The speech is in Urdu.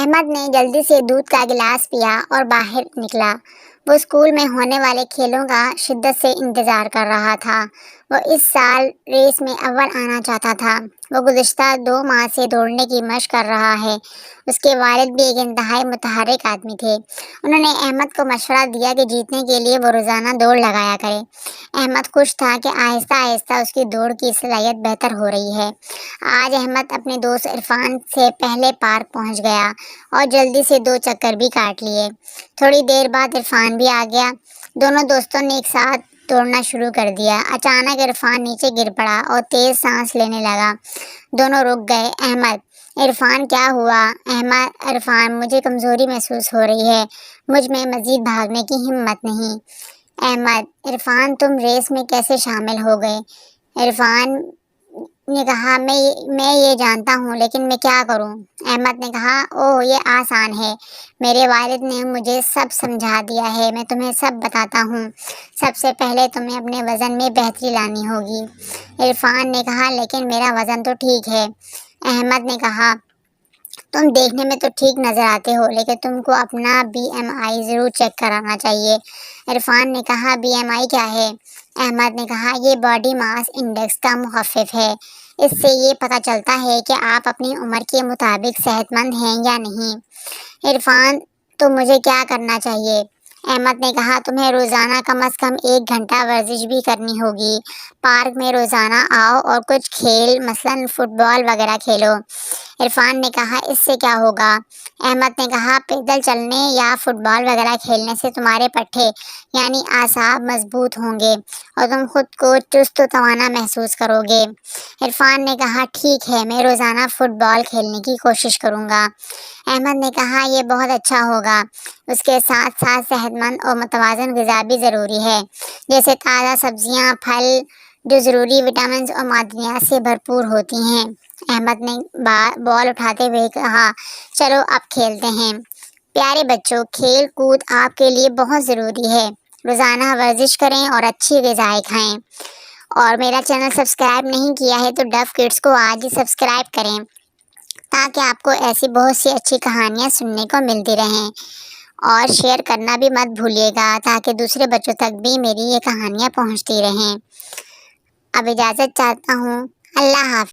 احمد نے جلدی سے دودھ کا گلاس پیا اور باہر نکلا۔ وہ اسکول میں ہونے والے کھیلوں کا شدت سے انتظار کر رہا تھا۔ وہ اس سال ریس میں اول آنا چاہتا تھا۔ وہ گزشتہ 2 ماہ سے دوڑنے کی مشق کر رہا ہے۔ اس کے والد بھی ایک انتہائی متحرک آدمی تھے۔ انہوں نے احمد کو مشورہ دیا کہ جیتنے کے لیے وہ روزانہ دوڑ لگایا کرے۔ احمد خوش تھا کہ آہستہ آہستہ اس کی دوڑ کی صلاحیت بہتر ہو رہی ہے۔ آج احمد اپنے دوست عرفان سے پہلے پارک پہنچ گیا اور جلدی سے 2 چکر بھی کاٹ لیے۔ تھوڑی دیر بعد عرفان بھی آ گیا۔ دونوں دوستوں نے ایک ساتھ دوڑنا شروع کر دیا۔ اچانک عرفان نیچے گر پڑا اور تیز سانس لینے لگا۔ دونوں رک گئے۔ احمد: عرفان کیا ہوا؟ احمد: عرفان: مجھے کمزوری محسوس ہو رہی ہے، مجھ میں مزید بھاگنے کی ہمت نہیں۔ احمد: عرفان تم ریس میں کیسے شامل ہو گئے؟ عرفان نے کہا میں یہ جانتا ہوں لیکن میں کیا کروں؟ احمد نے کہا اوہ یہ آسان ہے، میرے والد نے مجھے سب سمجھا دیا ہے، میں تمہیں سب بتاتا ہوں۔ سب سے پہلے تمہیں اپنے وزن میں بہتری لانی ہوگی۔ عرفان نے کہا لیکن میرا وزن تو ٹھیک ہے۔ احمد نے کہا تم دیکھنے میں تو ٹھیک نظر آتے ہو لیکن تم کو اپنا BMI ضرور چیک کرانا چاہیے۔ عرفان نے کہا BMI کیا ہے؟ احمد نے کہا یہ باڈی ماس انڈیکس کا مخفف ہے، اس سے یہ پتہ چلتا ہے کہ آپ اپنی عمر کے مطابق صحت مند ہیں یا نہیں۔ عرفان تو مجھے کیا کرنا چاہیے؟ احمد نے کہا تمہیں روزانہ کم از کم 1 گھنٹہ ورزش بھی کرنی ہوگی۔ پارک میں روزانہ آؤ اور کچھ کھیل مثلاً فٹ بال وغیرہ کھیلو۔ عرفان نے کہا اس سے کیا ہوگا؟ احمد نے کہا پیدل چلنے یا فٹ بال وغیرہ کھیلنے سے تمہارے پٹھے یعنی اعصاب مضبوط ہوں گے اور تم خود کو چست و توانا محسوس کرو گے۔ عرفان نے کہا ٹھیک ہے، میں روزانہ فٹ بال کھیلنے کی کوشش کروں گا۔ احمد نے کہا یہ بہت اچھا ہوگا۔ اس کے ساتھ ساتھ صحت مند اور متوازن غذا بھی ضروری ہے، جیسے تازہ سبزیاں، پھل جو ضروری وٹامنز اور معدنیات سے بھرپور ہوتی ہیں۔ احمد نے بال اٹھاتے ہوئے کہا چلو اب کھیلتے ہیں۔ پیارے بچوں، کھیل کود آپ کے لیے بہت ضروری ہے۔ روزانہ ورزش کریں اور اچھی غذائیں کھائیں۔ اور میرا چینل سبسکرائب نہیں کیا ہے تو ڈف کڈس کو آج ہی سبسکرائب کریں تاکہ آپ کو ایسی بہت سی اچھی کہانیاں سننے کو ملتی رہیں، اور شیئر کرنا بھی مت بھولیے گا تاکہ دوسرے بچوں تک بھی میری یہ کہانیاں پہنچتی رہیں۔ اب اجازت چاہتا ہوں، اللہ حافظ۔